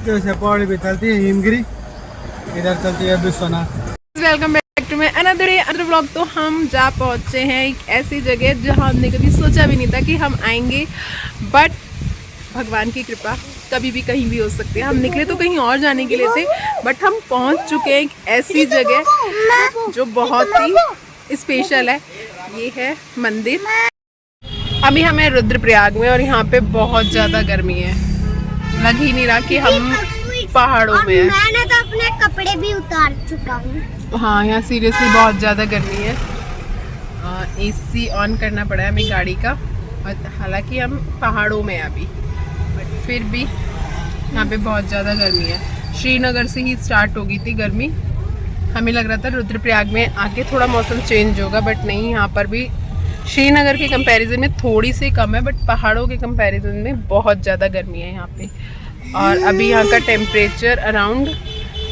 सकते हो, पहाड़ी भी चलती है हिमगिरी, इधर चलती है Vishwanath. Welcome back to my another day another vlog. तो हम जा पहुँचे हैं एक ऐसी जगह जहाँ हमने कभी सोचा भी नहीं था कि हम आएंगे, बट भगवान की कृपा कभी भी कहीं भी हो सकती है। हम निकले तो कहीं और जाने के लिए थे, बट हम पहुँच चुके हैं एक ऐसी जगह जो बहुत ही स्पेशल है। ये है मंदिर। अभी हमें रुद्रप्रयाग में और यहाँ पे बहुत ज़्यादा गर्मी है, लग ही नहीं रहा कि हम पहाड़ों में हैं। मैंने तो अपने कपड़े भी उतार चुका हूँ। हाँ, यहाँ सीरियसली बहुत ज़्यादा गर्मी है। एसी ऑन करना पड़ा है हमें गाड़ी का, हालांकि हम पहाड़ों में हैं अभी, बट फिर भी यहाँ पे बहुत ज़्यादा गर्मी है। श्रीनगर से ही स्टार्ट हो गई थी गर्मी। हमें लग रहा था रुद्रप्रयाग में आके थोड़ा मौसम चेंज होगा, बट नहीं, यहाँ पर भी श्रीनगर के कंपैरिजन में थोड़ी सी कम है, बट पहाड़ों के कंपैरिजन में बहुत ज़्यादा गर्मी है यहाँ पे। और अभी यहाँ का टेम्परेचर अराउंड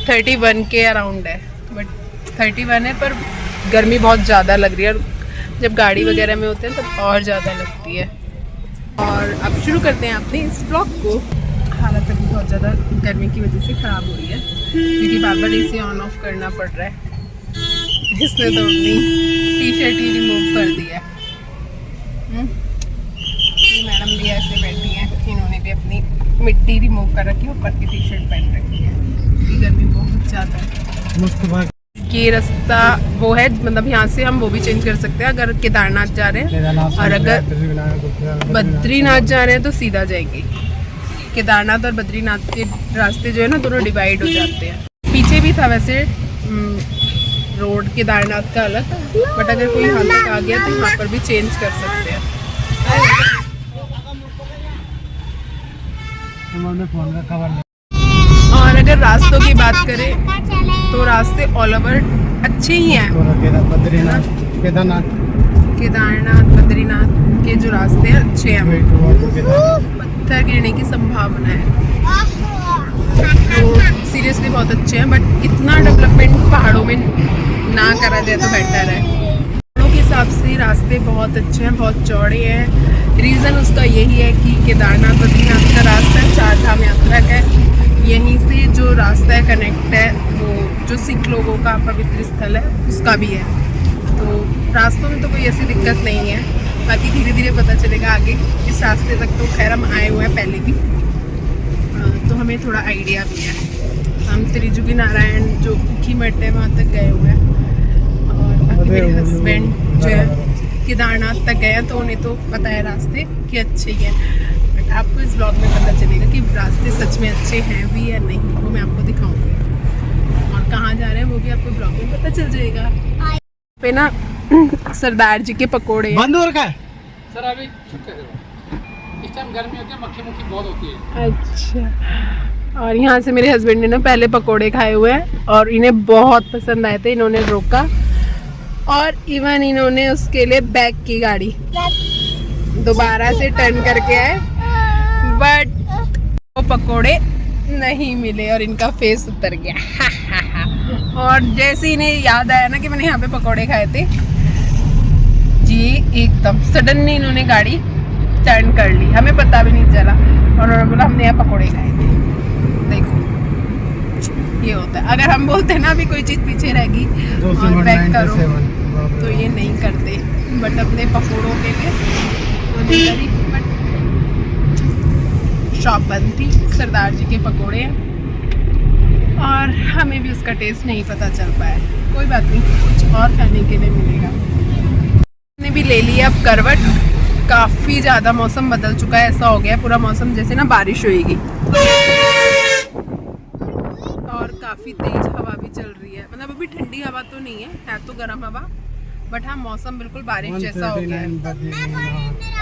31 के अराउंड है, बट 31 है पर गर्मी बहुत ज़्यादा लग रही है। और जब गाड़ी वगैरह में होते हैं तब और ज़्यादा लगती है। और अब शुरू करते हैं अपने इस ब्लॉग को। हालत अभी बहुत ज़्यादा गर्मी की वजह से ख़राब हो रही है, क्योंकि बार बार इसे ऑन ऑफ करना पड़ रहा है। इसने तो अपनी टी शर्ट ही रिमूव कर दिया है। ये मैडम भी ऐसे बैठी हैं, इन्होंने भी अपनी मिट्टी रिमूव कर रखी है, ऊपर की टी शर्ट पहन रखी है। गर्मी बहुत ज़्यादा है। ये रास्ता वो है, मतलब यहाँ से हम वो भी चेंज कर सकते हैं अगर केदारनाथ जा रहे हैं, और अगर बद्रीनाथ जा रहे हैं तो सीधा जाएंगे। केदारनाथ और बद्रीनाथ के रास्ते जो है ना, दोनों डिवाइड हो जाते हैं। पीछे भी था वैसे रोड केदारनाथ का अलग, बट अगर कोई यहाँ तक आ गया तो यहाँ पर भी चेंज कर सकते हैं। और अगर रास्तों की बात करें तो रास्ते ऑल ओवर अच्छे ही हैं। केदारनाथ बद्रीनाथ के जो रास्ते हैं अच्छे हैं, पत्थर गिरने की संभावना है, तो सीरियसली बहुत अच्छे हैं। बट इतना डेवलपमेंट पहाड़ों में ना करा जाए तो बेटर है। पहाड़ों के हिसाब से रास्ते बहुत अच्छे हैं, बहुत चौड़े हैं। रीज़न उसका यही है कि केदारनाथ बद्रीनाथ का रास्ता है, 4 धाम यात्रा का है। यहीं से जो रास्ता है कनेक्ट है, वो जो सिख लोगों का पवित्र स्थल है उसका भी है। तो रास्तों में तो कोई ऐसी दिक्कत नहीं है, बाकी धीरे धीरे पता चलेगा आगे। इस रास्ते तक तो खैर हम आए हुए हैं पहले भी, तो हमें थोड़ा आइडिया भी है। हम त्रिजुगी नारायण जो उखी मठ है वहाँ तक गए हुए हैं, और बाकी मेरे हस्बैंड जो है केदारनाथ तक गए हैं, तो उन्हें तो पता है रास्ते कि अच्छे ही हैं। बट आपको इस ब्लॉग में पता चलेगा कि रास्ते सच में अच्छे हैं भी या नहीं, वो मैं आपको दिखाऊंगी। और कहाँ जा रहे हैं वो भी आपको ब्लॉग में पता चल जाएगा। पे ना सरदार जी के पकोड़े बंद हो रखा है सर, अभी इस टाइम गर्मी होती है, मक्खी मुक्खी बहुत होती है। अच्छा, और यहाँ से मेरे हस्बैंड ने ना पहले पकोड़े खाए हुए हैं और इन्हें बहुत पसंद आए थे। इन्होंने रोका और इवन इन्होंने उसके लिए बैक की गाड़ी दोबारा से टर्न करके आए, बट वो पकोड़े नहीं मिले और इनका फेस उतर गया। और जैसे इन्हें याद आया ना कि मैंने यहाँ पे पकोड़े खाए थे, जी एकदम सडनली इन्होंने गाड़ी टर्न कर ली, हमें पता भी नहीं चला, और उन्होंने बोला हमने यहाँ पकोड़े खाए थे। देखो ये होता है, अगर हम बोलते ना अभी कोई चीज़ पीछे रहेगी और पैक करो, तो ये नहीं करते। बट अपने पकोड़ों के लिए बट शॉप बंद थी, सरदार जी के पकोड़े हैं, और हमें भी उसका टेस्ट नहीं पता चल पाया। कोई बात नहीं, कुछ और खाने के लिए मिलेगा। हमने भी ले लिया अब करवट। काफ़ी ज़्यादा मौसम बदल चुका है, ऐसा हो गया पूरा मौसम जैसे ना बारिश होएगी, और काफ़ी तेज़ हवा भी चल रही है। मतलब अभी ठंडी हवा तो नहीं है तो गर्म हवा, बट हाँ मौसम बिल्कुल बारिश जैसा हो गया है।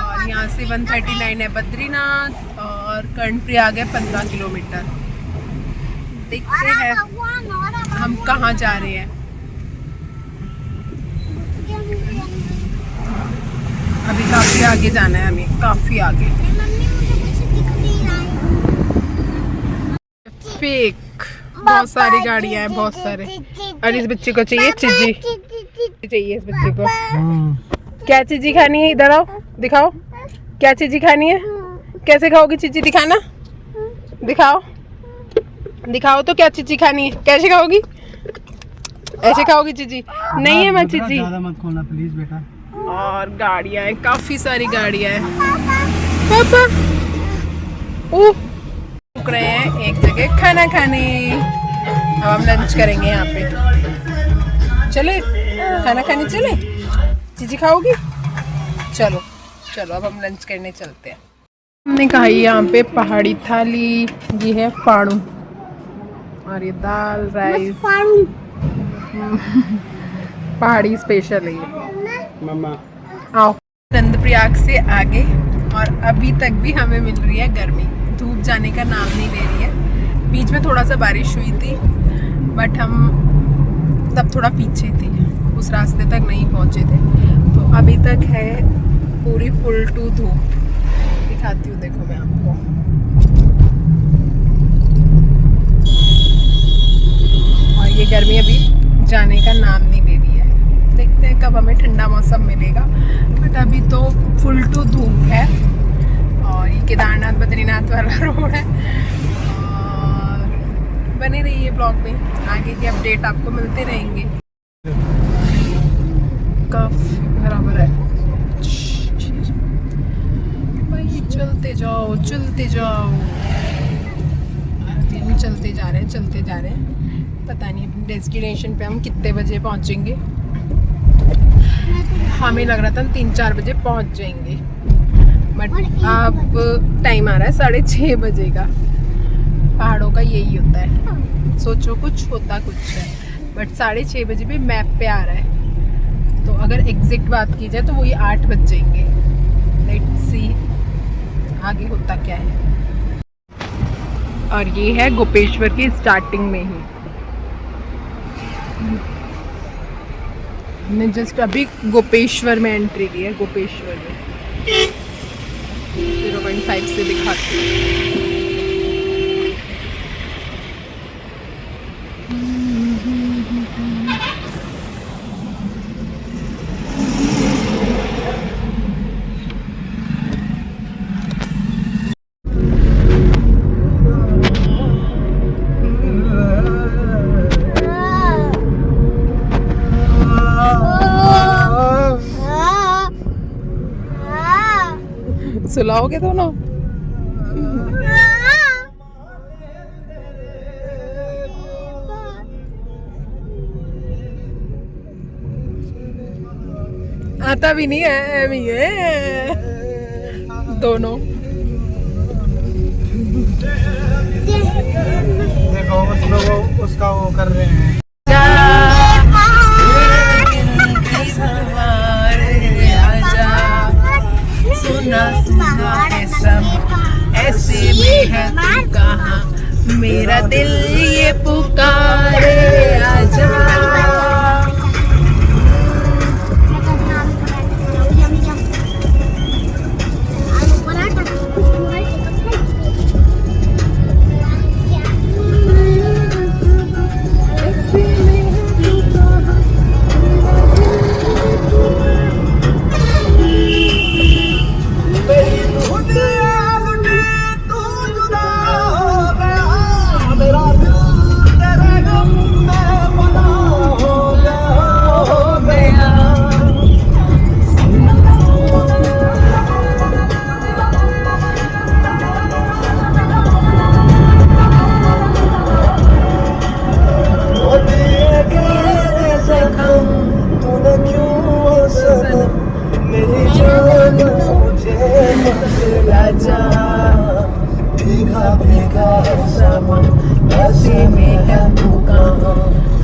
और यहाँ से 139 है बद्रीनाथ, और कर्णप्रयाग है 15 किलोमीटर। देखते हैं हम कहाँ जा रहे हैं। अभी काफ़ी आगे जाना है हमें, काफ़ी आगे। फेक बहुत सारी गाड़ियाँ हैं, बहुत सारे। और इस बच्चे को चाहिए चिज्जी, चाहिए इस बच्चे को। क्या चिज्जी खानी है? इधर आओ, दिखाओ क्या चिज्जी खानी है। कैसे खाओगी चिज्जी? दिखाना, दिखाओ। दिखाओ तो क्या चीची खानी है, कैसे खाओगी? ऐसे खाओगी चीची? नहीं है मैं चीची। ज्यादा मत खोलना प्लीज बेटा। और गाड़ियां हैं, काफी सारी गाड़ियां हैं। पापा रुक रहे हैं एक जगह खाना खाने। अब हम लंच करेंगे यहाँ पे। चले खाना खाने चले? चीची खाओगी? चलो चलो अब हम लंच करने चलते हैं। हमने कहा यहाँ पे पहाड़ी थाली, ये है फाड़ू और ये दाल राइस पहाड़ी स्पेशल है ये। मम्मा आओ नंदप्रयाग से आगे और अभी तक भी हमें मिल रही है गर्मी। धूप जाने का नाम नहीं ले रही है। बीच में थोड़ा सा बारिश हुई थी बट हम तब थोड़ा पीछे थे, उस रास्ते तक नहीं पहुंचे थे। तो अभी तक है पूरी फुल टू धूप। दिखाती हूँ देखो मैं आपको। और ये गर्मी अभी जाने का नाम नहीं ले रही है। देखते हैं कब हमें ठंडा मौसम मिलेगा बट अभी तो फुल टू धूप है। और ये केदारनाथ बद्रीनाथ वाला रोड है। और बने रहिए ब्लॉग में, आगे की अपडेट आपको मिलते रहेंगे। काफी बराबर है भाई, चलते जाओ चलते जाओ। अभी हम चलते जा रहे हैं। पता नहीं अपने डेस्टिनेशन पे हम कितने बजे पहुंचेंगे। हमें लग रहा था हम 3-4 बजे पहुंच जाएंगे बट अब टाइम आ रहा है 6:30 बजे का। पहाड़ों का यही होता है, सोचो कुछ होता कुछ है बट 6:30 बजे भी मैप पे आ रहा है। तो अगर एग्जैक्ट बात की जाए तो वही 8 बज जाएंगे। लेट्स सी आगे होता क्या है। और ये है गोपेश्वर की स्टार्टिंग में ही। हमने जस्ट अभी गोपेश्वर में एंट्री की है। गोपेश्वर में 0.5 से दिखाती हूँ। सुलाओगे दोनों? आता भी नहीं है अभी ये दोनों। देखो उसका वो कर रहे हैं। ऐसे में है तू कहाँ, मेरा दिल ये पुकारे आजा।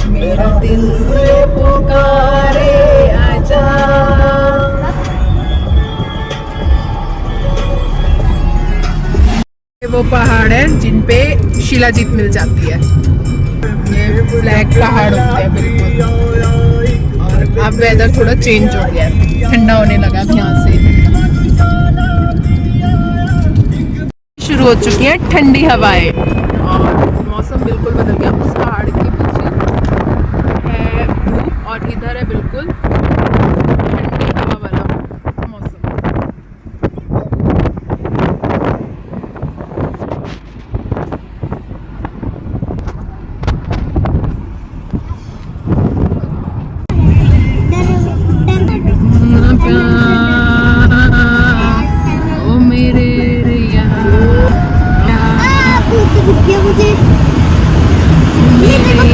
मेरा दिल ये पुकारे आजा। वो पहाड़ है जिन पे शिलाजीत मिल जाती है। ये ब्लैक पहाड़ होते हैं बिल्कुल। और अब वेदर थोड़ा चेंज हो गया है, ठंडा होने लगा अब यहाँ से। शुरू हो चुकी हैं ठंडी हवाएं और मौसम बिल्कुल बदल गया। उस पहाड़ के पीछे है धूप और इधर है बिल्कुल ठंडी हवा वाला मौसम। दिख गया मुझे। ये देखो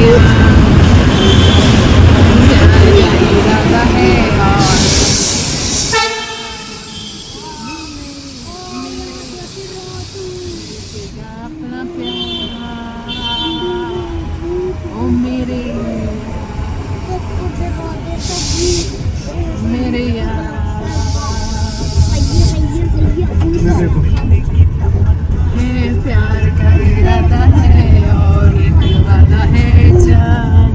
प्यार का इरादा है और एक वादा है जान।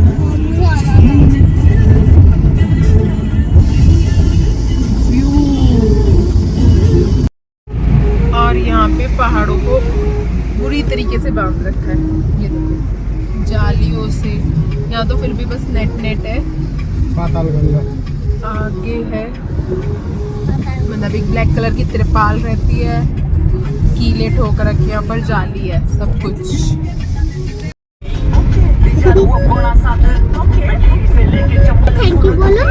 और यहाँ पे पहाड़ों को बुरी तरीके से बांध रखा है, ये देखो जालियों से। यहाँ तो फिर भी बस नेट है, आगे है मतलब एक ब्लैक कलर की तिरपाल रहती है, कीले ठोक रखे यहाँ पर, जाली है सब कुछ। थैंक यू बोलो।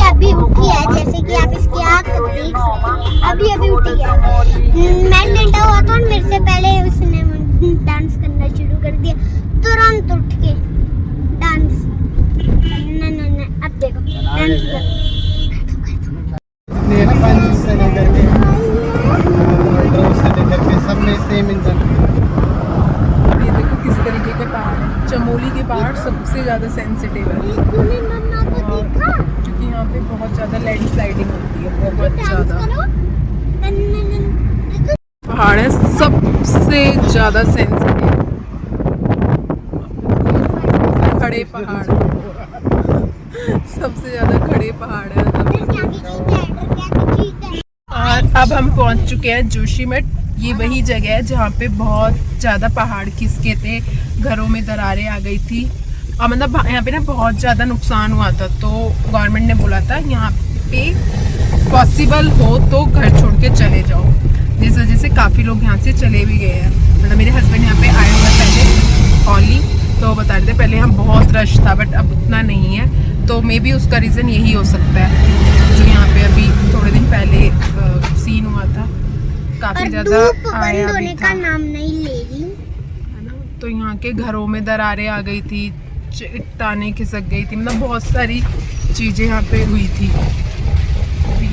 अभी उठी है, जैसे कि आप इसकी आँख देख सकते हैं, अभी उठी है। मैं लेटा हुआ था और मेरे से पहले उसने डांस करना शुरू कर दिया, तुरंत उठ के डांस। न अब देखो डांस कर। से लेकर के ड्रोन से लेकर के सब में सेम इंजन। ये देखो किस तरीके के पहाड़ है। चमोली के पहाड़ सबसे ज़्यादा सेंसिटिव है तूने मम्मा को देखा? क्योंकि यहाँ पे बहुत ज़्यादा लैंडस्लाइडिंग होती है, बहुत ज़्यादा। पहाड़ है सबसे ज़्यादा सेंसिटिव, खड़े पहाड़, सबसे ज़्यादा खड़े पहाड़ है। और अब हम पहुंच चुके हैं जोशीमठ। ये वही जगह है जहाँ पे बहुत ज़्यादा पहाड़ खिसके थे, घरों में दरारें आ गई थी और मतलब यहाँ पे ना बहुत ज़्यादा नुकसान हुआ था। तो गवर्नमेंट ने बोला था यहाँ पे पॉसिबल हो तो घर छोड़ के चले जाओ, जिस वजह से काफ़ी लोग यहाँ से चले भी गए हैं। मतलब मेरे हस्बैंड यहाँ पे आए हुए पहले औली, तो बता रहे थे पहले हम बहुत रश था बट अब उतना नहीं है, तो मे बी उसका रीज़न यही हो सकता है जो यहाँ पे अभी थोड़े दिन पहले सीन हुआ था, काफ़ी ज़्यादा आया भी था, नाम नहीं ले रही है ना। तो यहाँ के घरों में दरारें आ गई थी, चट्टानें खिसक गई थी, मतलब बहुत सारी चीज़ें यहाँ पे हुई थी।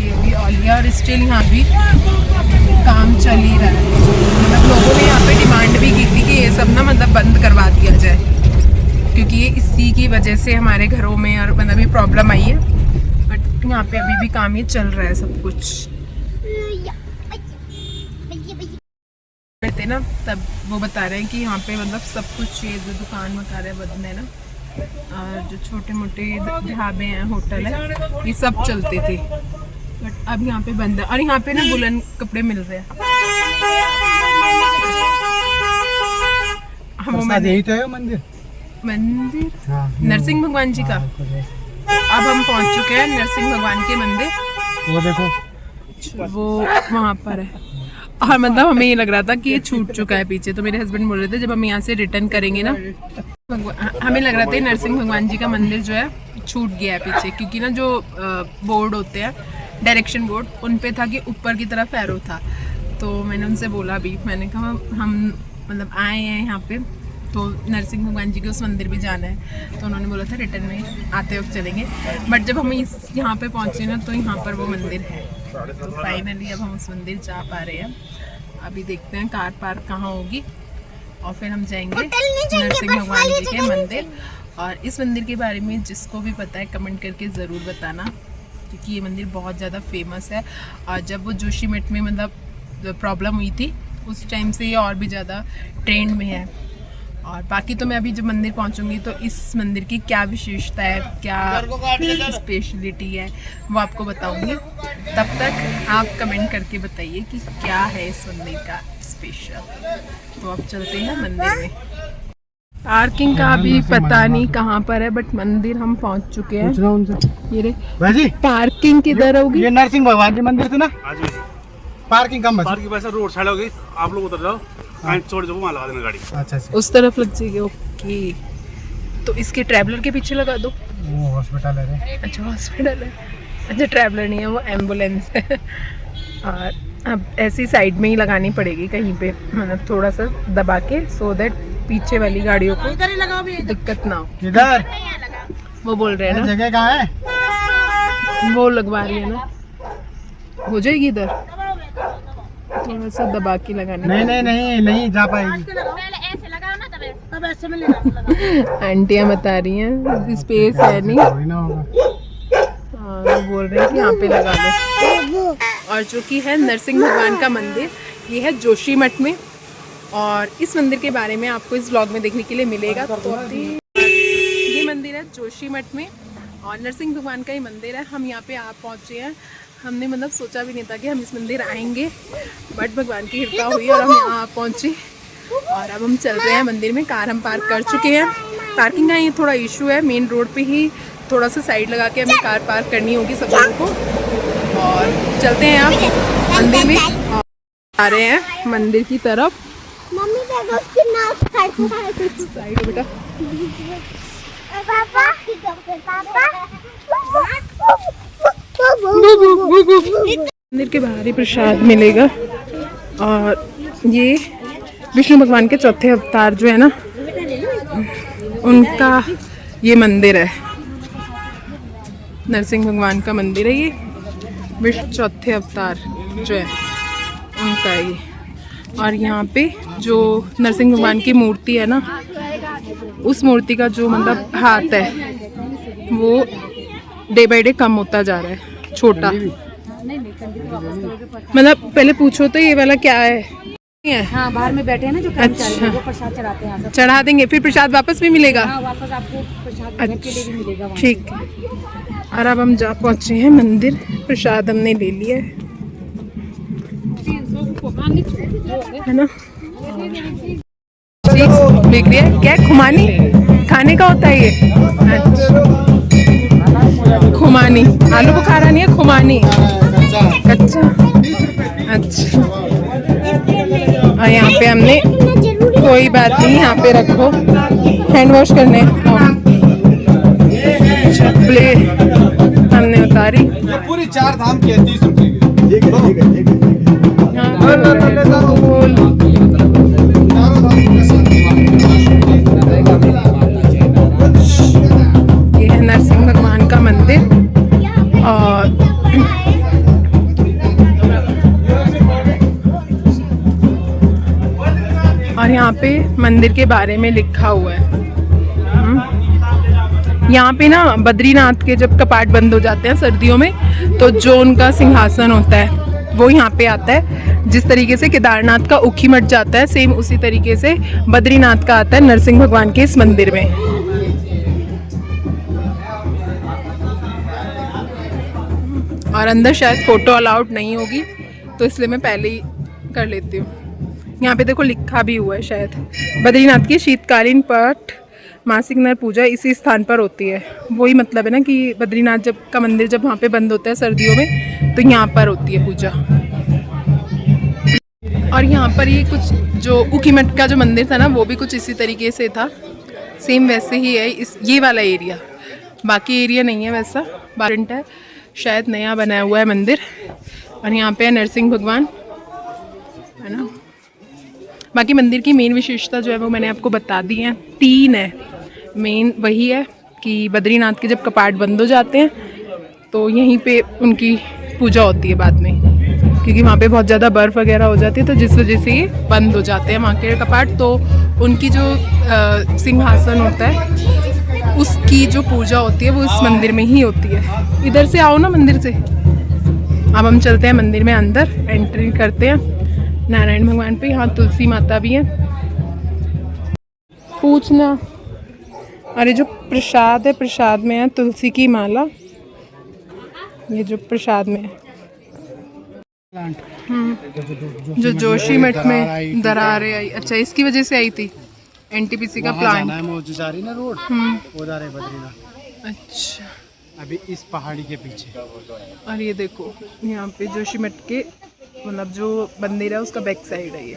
ये भी औलिया और स्टिल यहाँ भी काम चल ही रहा है। मतलब लोगों ने यहाँ पे डिमांड भी की थी कि ये सब ना मतलब बंद करवा दिया जाए, क्योंकि ये इसी की वजह से हमारे घरों में और मतलब भी प्रॉब्लम आई है। बट यहाँ पे अभी भी काम ही चल रहा है सब कुछ। थे ना तब वो बता रहे हैं कि यहाँ पे मतलब सब कुछ, ये जो दुकान वगैरह बंद है ना, और जो छोटे मोटे ढाबे हैं, होटल है, ये सब चलते थे, बट अब यहाँ पे बंद है। और यहाँ पे ना बुलंद कपड़े मिल रहे हैं। यही तो है मंदिर नरसिंह भगवान जी का। अब हम पहुँच चुके हैं नरसिंह भगवान के मंदिर, वो देखो वो वहाँ पर है। और मतलब हमें ये लग रहा था कि ये छूट चुका है पीछे, तो मेरे हस्बैंड बोल रहे थे जब हम यहाँ से रिटर्न करेंगे ना, हमें लग रहा था नरसिंह भगवान जी का मंदिर जो है छूट गया है पीछे, क्योंकि ना जो बोर्ड होते हैं डायरेक्शन बोर्ड, उन पे था कि ऊपर की तरफ एरो था। तो मैंने उनसे बोला भी, मैंने कहा हम मतलब आए हैं यहाँ पे तो नरसिंह भगवान जी के उस मंदिर भी जाना है, तो उन्होंने बोला था रिटर्न में आते वक्त चलेंगे। बट जब हम यहाँ पे पहुँचे ना तो यहाँ पर वो मंदिर है, तो फाइनली अब हम उस मंदिर जा पा रहे हैं। अभी देखते हैं कार पार्क कहाँ होगी और फिर हम जाएंगे नरसिंह भगवान जी के मंदिर। और इस मंदिर के बारे में जिसको भी पता है कमेंट करके ज़रूर बताना, क्योंकि ये मंदिर बहुत ज़्यादा फेमस है। और जब वो जोशीमठ में मतलब प्रॉब्लम हुई थी उस टाइम से ये और भी ज़्यादा ट्रेंड में है। और बाकी तो मैं अभी जब मंदिर पहुंचूंगी तो इस मंदिर की क्या विशेषता है, क्या स्पेशलिटी है, वो आपको बताऊंगी। तब तक आप कमेंट करके बताइए कि क्या है इस मंदिर का स्पेशल। तो अब चलते हैं मंदिर में। पार्किंग का अभी पता नहीं कहाँ पर है, बट मंदिर हम पहुंच चुके हैं। ये रे भाजी पार्किंग किधर होगी? ये नरसिंह भगवान जी मंदिर थे ना, पार्किंग कम पार्किंग वैसे रोड साइड होगी, आप लोग उतर जाओ, छोड़ दो, वहाँ लगा देना गाड़ी। अच्छा उस तरफ लग जाएगी, ओके। तो इसके ट्रैवलर के पीछे लगा दो। वो हॉस्पिटल है। अच्छा हॉस्पिटल है, अच्छा ट्रैवलर नहीं है, वो एम्बुलेंस है। और अब ऐसी साइड में ही लगानी पड़ेगी कहीं पे, मतलब थोड़ा सा दबा के, सो दैट पीछे वाली गाड़ियों को दिक्कत ना हो। किधर वो बोल रहे हैं ना, जगह कहाँ है? वो लगवा रही है ना, हो जाएगी इधर, थोड़ा सा दबा के लगानी। नहीं जा पाएगी। आंटियाँ बता रही हैं स्पेस है नहीं, कोई ना होगा। हाँ, वो बोल रहे हैं कि यहाँ पे लगा लो। और जो कि है नरसिंह भगवान का मंदिर, ये है जोशीमठ में। और इस मंदिर के बारे में आपको इस व्लॉग में देखने के लिए मिलेगा। तो ये मंदिर है जोशीमठ में और नरसिंह भगवान का ही मंदिर है। हम यहाँ पे आप पहुँचे हैं, हमने मतलब सोचा भी नहीं था कि हम इस मंदिर आएंगे, बट भगवान की कृपा हुई और हम यहाँ पहुँचे। और अब हम चल रहे हैं मंदिर में। कार हम पार्क कर चुके हैं। पार्किंग का ये थोड़ा इशू है, मेन रोड पे ही थोड़ा सा साइड लगा के हमें कार पार्क करनी होगी सब लोगों को। और चलते हैं आप मंदिर में, आ रहे हैं मंदिर की तरफ। मम्मी देखो उसकी नाक साइड हो बेटा। पापा मंदिर के बाहर ही प्रसाद मिलेगा। और ये विष्णु भगवान के चौथे अवतार जो है ना, उनका ये मंदिर है। नरसिंह भगवान का मंदिर है ये, विष्णु चौथे अवतार जो है उनका ये। और यहाँ पे जो नरसिंह भगवान की मूर्ति है ना, उस मूर्ति का जो मतलब हाथ है वो डे बाय डे कम होता जा रहा है, छोटा। मतलब पहले पूछो तो ये वाला क्या है? हाँ, बाहर में बैठे हैं ना जो कर्मचारी अच्छा, वो प्रसाद चढ़ाते हैं यहाँ। चढ़ा देंगे, फिर प्रसाद वापस भी मिलेगा। हाँ, वापस आपको प्रसाद देने के लिए भी मिलेगा वहाँ। ठीक है। और अब हम जा पहुँचे हैं मंदिर, प्रसाद हमने ले लिया है ना। देख रही है क्या, खुमानी खाने का होता है ये। अच्छा, खुमानी आलू बुखारा नहीं है, खुमानी कच्चा। अच्छा, और यहाँ पे हमने, कोई बात नहीं, यहाँ पे रखो, हैंड वॉश करने। चप्पले हमने उतारी। पूरी 4 धाम की 30 रुपए की। ये है नरसिंह भगवान का मंदिर। और यहाँ पे मंदिर के बारे में लिखा हुआ है। यहाँ पे ना बद्रीनाथ के जब कपाट बंद हो जाते हैं सर्दियों में, तो जो उनका सिंहासन होता है वो यहाँ पे आता है। जिस तरीके से केदारनाथ का ऊखीमठ जाता है, सेम उसी तरीके से बद्रीनाथ का आता है नरसिंह भगवान के इस मंदिर में। और अंदर शायद फ़ोटो अलाउड नहीं होगी, तो इसलिए मैं पहले ही कर लेती हूँ। यहाँ पे देखो लिखा भी हुआ है शायद, बद्रीनाथ की शीतकालीन पाठ मासिक नर पूजा इसी स्थान पर होती है। वही मतलब है ना कि बद्रीनाथ जब का मंदिर जब वहाँ पे बंद होता है सर्दियों में, तो यहाँ पर होती है पूजा। और यहाँ पर ये कुछ जो ऊखीमठ का जो मंदिर था ना, वो भी कुछ इसी तरीके से था, सेम वैसे ही है इस ये वाला एरिया। बाकी एरिया नहीं है वैसा, बारंट है, शायद नया बनाया हुआ है मंदिर। और यहाँ पे है नरसिंह भगवान, है ना। बाकी मंदिर की मेन विशेषता जो है वो मैंने आपको बता दी है, 3 है। मेन वही है कि बद्रीनाथ के जब कपाट बंद हो जाते हैं तो यहीं पे उनकी पूजा होती है बाद में, क्योंकि वहाँ पे बहुत ज़्यादा बर्फ़ वगैरह हो जाती है, तो जिस वजह से ये बंद हो जाते हैं वहाँ के कपाट। तो उनकी जो सिंहासन होता है उसकी जो पूजा होती है वो इस मंदिर में ही होती है। इधर से आओ ना मंदिर से। अब हम चलते हैं मंदिर में, अंदर एंट्री करते हैं। नारायण भगवान पे, यहाँ तुलसी माता भी है। पूछना। अरे जो प्रसाद है, प्रसाद में है तुलसी की माला, ये जो प्रसाद में है। जो जोशीमठ में दरारें आई, अच्छा इसकी वजह से आई थी, एनटीपीसी का प्लान। जो जा रही ना रोड, वो जा रहे बद्रीनाथ। अच्छा, अभी इस पहाड़ी के पीछे। और ये देखो यहाँ पे जोशीमठ के मतलब जो मंदिर है उसका बैक साइड है ये।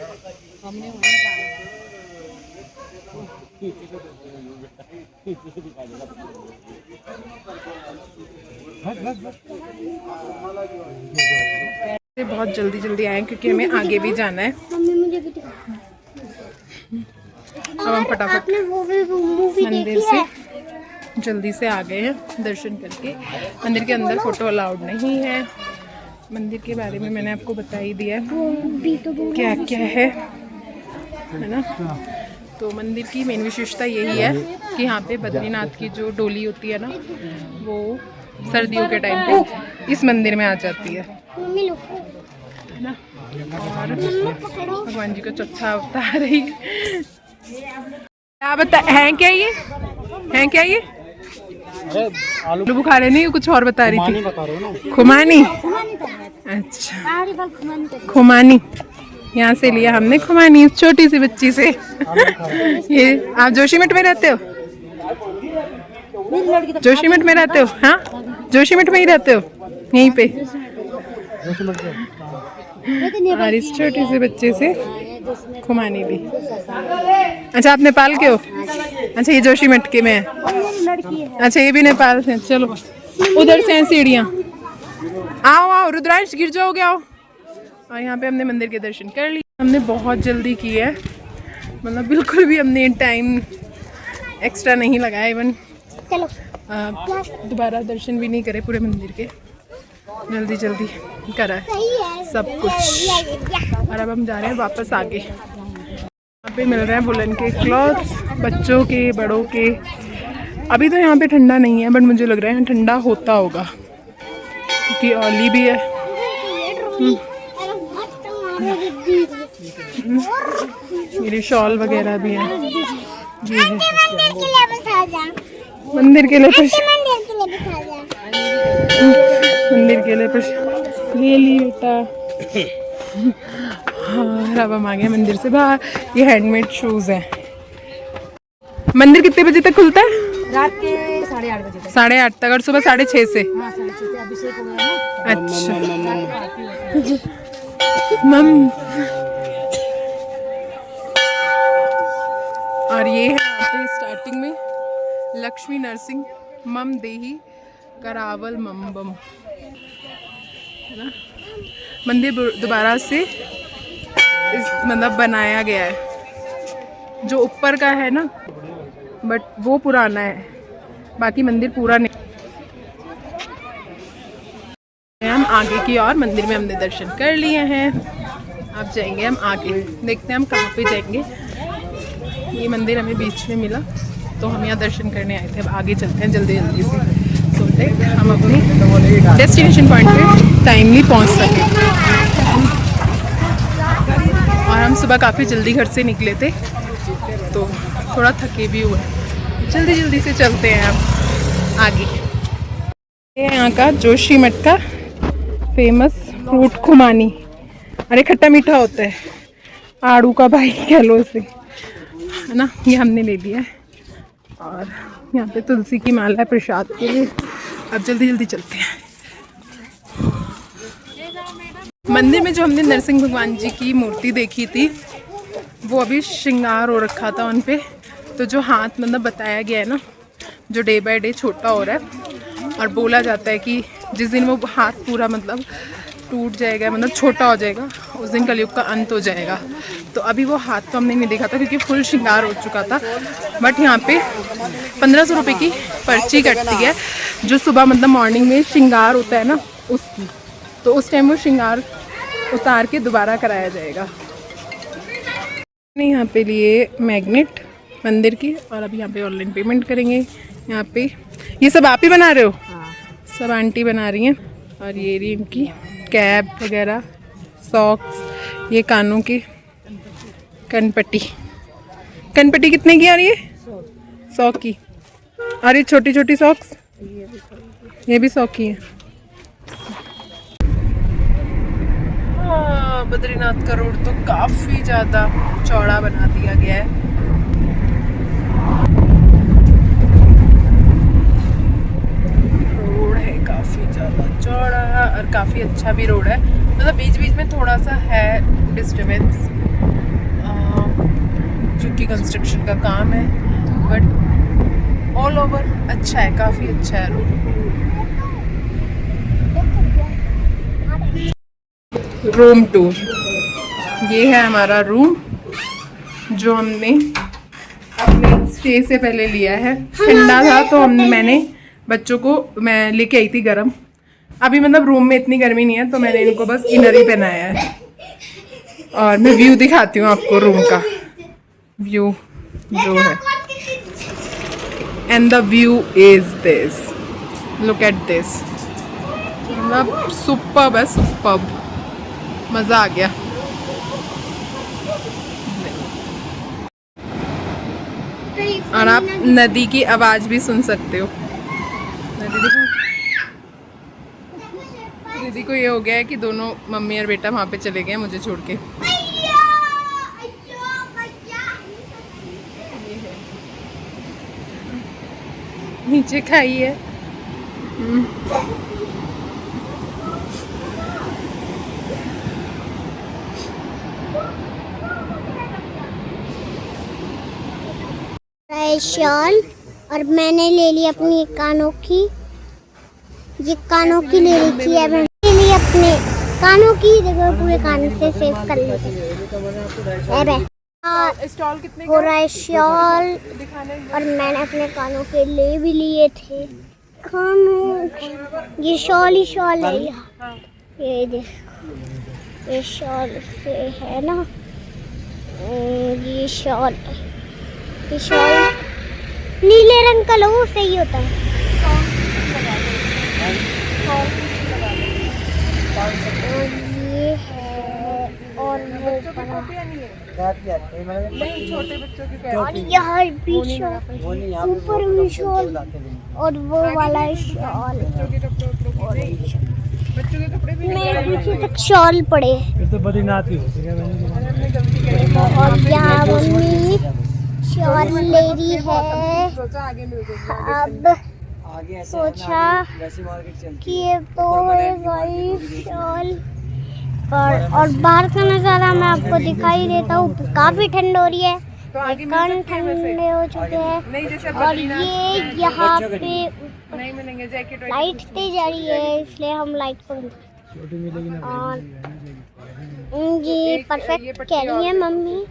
बहुत जल्दी जल्दी आए क्योंकि हमें आगे भी जाना है। मम्मी मुझे भी दिखा। अब हम फटाफट आपने वो भी मूवी मंदिर देखी से है? जल्दी से आ गए हैं दर्शन करके। मंदिर के अंदर फोटो अलाउड नहीं है। मंदिर के बारे में मैंने आपको बता ही दिया है भी तो बोल क्या क्या है ना। तो मंदिर की मेन विशेषता यही है कि यहाँ पे बद्रीनाथ की जो डोली होती है ना, वो सर्दियों के टाइम पे इस मंदिर में आ जाती है मम्मी लो ना। और मम्मी पकड़ो। भगवान जी का चौथा अवतार है। क्या बता है क्या ये, है क्या ये? अरे आलू आलू बुखारे नहीं, कुछ और बता रही थी। बता रहे हो ना। खुमानी, अच्छा खुमानी, यहाँ से लिया हमने खुमानी छोटी सी बच्ची से। ये आप जोशीमठ में रहते हो? जोशीमठ में रहते हो? हाँ जोशीमठ में ही रहते हो यहीं पे। और इस छोटे से बच्चे से खुमानी भी। अच्छा आप नेपाल के हो? अच्छा ये जोशीमठ के में है। अच्छा ये भी नेपाल से। चलो उधर से हैं सीढ़ियाँ। आओ आओ रुद्रांश गिर जाओगे, आओ। और यहाँ पे हमने मंदिर के दर्शन कर लिए। हमने बहुत जल्दी की है, मतलब बिल्कुल भी हमने टाइम एक्स्ट्रा नहीं लगाया। इवन चलो दोबारा दर्शन भी नहीं करे पूरे मंदिर के, जल्दी जल्दी करा है सही है सब कुछ। और अब हम जा रहे हैं वापस आगे। यहाँ पे मिल रहे हैं वुलन के क्लॉथ्स, बच्चों के बड़ों के। अभी तो यहाँ पे ठंडा नहीं है, बट मुझे लग रहा है यहाँ ठंडा होता होगा क्योंकि ओली भी है। मेरी शॉल वगैरह भी है। ये है मंदिर के लिए मंदिर के लिए ले ली बेटा। हाँ अब हम आ गए मंदिर से बाहर। ये हैंडमेड शूज हैं। मंदिर कितने बजे तक खुलता है? रात के 8:30 बजे तक। 8:30 तक और सुबह 6:30 से? हाँ 6:30 से अभिषेक हो गया ना। अच्छा मम। और ये है यहाँ पे स्टार्टिंग में लक्ष्मी नरसिंह मम देही करावल मम बम, है ना। मंदिर दोबारा से मतलब बनाया गया है। जो ऊपर का है ना, बट वो पुराना है, बाकी मंदिर पूरा नहीं। हम आगे की और मंदिर में हमने दर्शन कर लिए हैं। अब जाएंगे हम आगे, देखते हैं हम कहाँ पे जाएंगे। ये मंदिर हमें बीच में मिला तो हम यहाँ दर्शन करने आए थे। अब आगे चलते हैं जल्दी जल्दी से, सो दैट हम अपनी डेस्टिनेशन पॉइंट पे टाइमली पहुँच सकें। और हम सुबह काफ़ी जल्दी घर से निकले थे तो थोड़ा थके भी हुए। जल्दी जल्दी से चलते हैं अब आगे। ये यहाँ का जोशीमठ का फेमस फ्रूट खुमानी। अरे खट्टा मीठा होता है, आड़ू का भाई कह लो इसे, है ना। ये हमने ले लिया है और यहाँ पे तुलसी की माला है प्रसाद के लिए। अब जल्दी जल्दी चलते हैं। मंदिर में जो हमने नरसिंह भगवान जी की मूर्ति देखी थी वो अभी श्रृंगार हो रखा था उन पे। तो जो हाथ मतलब बताया गया है ना, जो डे बाय डे छोटा हो रहा है, और बोला जाता है कि जिस दिन वो हाथ पूरा मतलब टूट जाएगा, मतलब छोटा हो जाएगा, उस दिन कलयुग का अंत हो जाएगा। तो अभी वो हाथ तो हमने नहीं देखा था क्योंकि फुल श्रृंगार हो चुका था। बट यहाँ पे 1500 रुपये की पर्ची कटती है, जो सुबह मतलब मॉर्निंग में श्रृंगार होता है ना उसकी। तो उस टाइम वो श्रृंगार उतार के दोबारा कराया जाएगा। यहाँ पे लिए मैग्नेट मंदिर की, और अभी यहाँ पे ऑनलाइन पेमेंट करेंगे। यहाँ पे ये सब आप ही बना रहे हो? सब आंटी बना रही हैं। और ये रही इनकी कैप वगैरह, सॉक्स, ये कानों की कनपट्टी। कनपट्टी कितने की आ रही है? 100 की। और ये छोटी छोटी सॉक्स, ये भी 100 की है। बद्रीनाथ का रोड तो काफ़ी ज़्यादा चौड़ा बना दिया गया है। रोड है काफ़ी ज़्यादा चौड़ा और काफ़ी अच्छा भी रोड है। मतलब बीच बीच में थोड़ा सा है डिस्टर्बेंस, क्योंकि कंस्ट्रक्शन का काम है, बट ऑल ओवर अच्छा है, काफ़ी अच्छा है रूम। रूम टूर, ये है हमारा रूम जो हमने अपने स्टे से पहले लिया है। ठंडा था तो मैंने बच्चों को मैं लेके आई थी गरम। अभी मतलब रूम में इतनी गर्मी नहीं है तो मैंने इनको बस इनर ही पहनाया है। और मैं व्यू दिखाती हूँ आपको रूम का, व्यू जो है, and the view is this, look at this, मतलब सुपर्ब है, सुपर्ब, मज़ा आ गया। और आप नदी की आवाज़ भी सुन सकते हो। नदी देखो, दीदी को ये हो गया है कि दोनों मम्मी और बेटा वहाँ पे चले गए मुझे छोड़ के। नीचे खाई है। शॉल, और मैंने ले ली अपनी कानों की, ये कानों की ले रखी है मैंने, ले ली अपने कानों की, देखो पूरे कान से सेव कर लेते स्टॉल कितने हो रहा है शॉल, और मैंने अपने कानों के ले भी लिए थे कानों, ये शॉल ही शॉल है यहाँ, ये देखो ये शॉल से है ना, ये शॉल नीले रंग का लो, सही होता है। और ये है, और वो छोटे बच्चों की, और यहाँ भी शॉल, ऊपर भी शॉल, और वो वाला शॉल, बच्चों के कपड़े भी मेरे पीछे तक शॉल पड़े। फिर तो बद्रीनाथ ही और यहाँ मम्मी शॉल ले रही है। अब सोचा कि ये तो शॉल, और बाहर का नज़ारा मैं आपको दिखाई देता हूँ, काफ़ी ठंड हो रही है, कान ठंडे हो चुके हैं, और ये यहाँ पे लाइट तेज आ रही है इसलिए हम लाइट को, और ये परफेक्ट कह रही है मम्मी।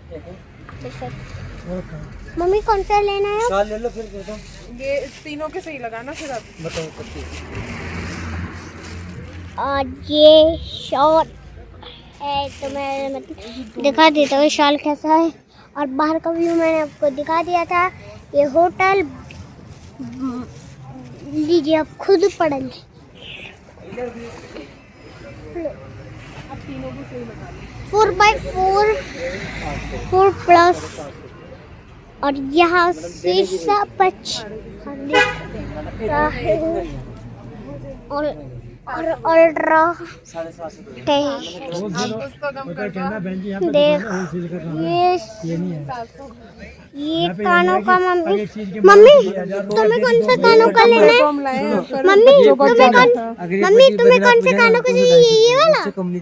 मम्मी कौन सा लेना है? शॉल ले लो फिर तो। ये तीनों के सही लगा ना, फिर आप बताओ। और ये शॉल है तो मैं मतलब दिखा देता हूँ शॉल कैसा है, और बाहर का व्यू मैंने आपको दिखा दिया था। ये होटल लीजिए, आप खुद पढ़ लें। 4x4 4+, और यहाँ शीशा पच और अल्ट्रा देख, ये कानों का मम्मी तुम्हें कौन सा कानों का लेना है? मम्मी तुम्हें कौन से कानों का चाहिए? ये वाला तुम।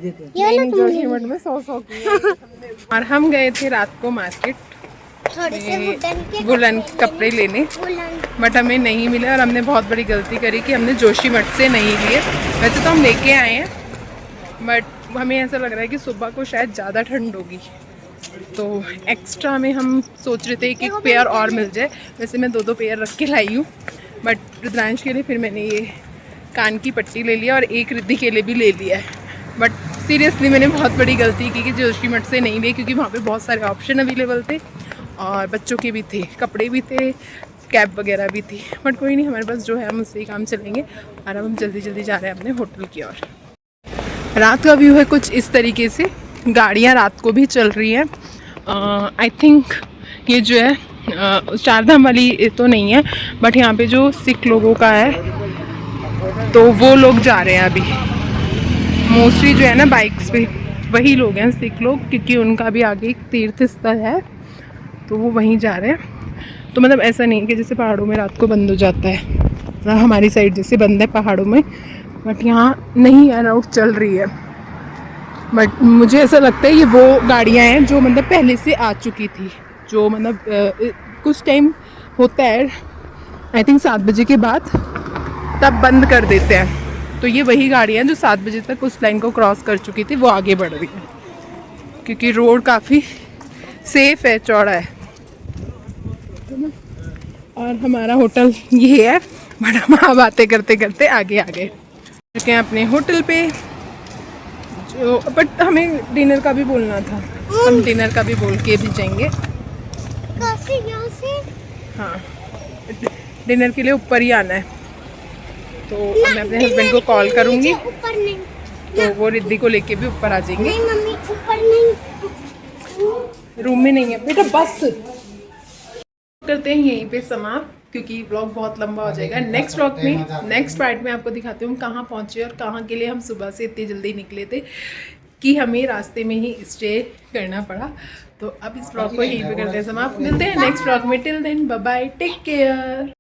और हम गए थे रात को मार्केट थोड़े से वुलन कपड़े लेने, बट हमें नहीं मिले, और हमने बहुत बड़ी गलती करी कि हमने जोशीमठ से नहीं लिए। वैसे तो हम लेके आए हैं, बट हमें ऐसा लग रहा है कि सुबह को शायद ज़्यादा ठंड होगी, तो एक्स्ट्रा में हम सोच रहे थे कि एक पेयर और मिल जाए। वैसे मैं 2 पेयर रख के लाई हूँ, बट रुद्रांश के लिए फिर मैंने ये कान की पट्टी ले लिया और एक रिद्धि के लिए भी ले लिया है। बट सीरियसली मैंने बहुत बड़ी गलती की कि जोशीमठ से नहीं लिए, क्योंकि वहाँ पे बहुत सारे ऑप्शन अवेलेबल थे, और बच्चों के भी थे, कपड़े भी थे, कैब वगैरह भी थी। बट कोई नहीं, हमारे पास जो है हम उससे ही काम चलेंगे। और अब हम जल्दी जल्दी जा रहे हैं अपने होटल की ओर। रात का व्यू है कुछ इस तरीके से, गाड़ियाँ रात को भी चल रही हैं। आई थिंक ये जो है चारधाम वाली तो नहीं है, बट यहाँ पे जो सिख लोगों का है तो वो लोग जा रहे हैं अभी मोस्टली, जो है ना बाइक्स पे वही लोग हैं, सिख लोग, क्योंकि उनका भी आगे एक तीर्थ स्थल है तो वो वहीं जा रहे हैं। तो मतलब ऐसा नहीं है कि जैसे पहाड़ों में रात को बंद हो जाता है, हमारी साइड जैसे बंद है पहाड़ों में, बट यहाँ नहीं है, राउट चल रही है। बट मुझे ऐसा लगता है ये वो गाड़ियाँ हैं जो मतलब पहले से आ चुकी थी, जो मतलब कुछ टाइम होता है, आई थिंक 7 बजे के बाद, तब बंद कर देते हैं। तो ये वही गाड़ियाँ जो 7 बजे तक उस लाइन को क्रॉस कर चुकी थी वो आगे बढ़ रही हैं, क्योंकि रोड काफ़ी सेफ है, चौड़ा है। और हमारा होटल ये है, बट हम बातें करते करते आगे आ गए चुके हैं अपने होटल पे। जो बट हमें डिनर का भी बोलना था, हम डिनर का भी बोल के भी जाएंगे। कैसे यहाँ से? हाँ, डिनर के लिए ऊपर ही आना है, तो मैं अपने हस्बैंड को कॉल करूँगी, ऊपर नहीं, तो वो रिद्धि को लेके भी ऊपर आ जाएंगे। नहीं मम्मी ऊपर नहीं। रूम में नहीं है बेटा, बस करते हैं यहीं पे समाप्त, क्योंकि व्लॉग बहुत लंबा हो जाएगा। नेक्स्ट व्लॉग में, नेक्स्ट पार्ट में आपको दिखाती हूँ कहाँ पहुँचे और कहाँ के लिए हम सुबह से इतनी जल्दी निकले थे कि हमें रास्ते में ही स्टे करना पड़ा। तो अब इस व्लॉग को यहीं पे करते हैं समाप्त, मिलते हैं नेक्स्ट व्लॉग में। Till then bye bye, take care.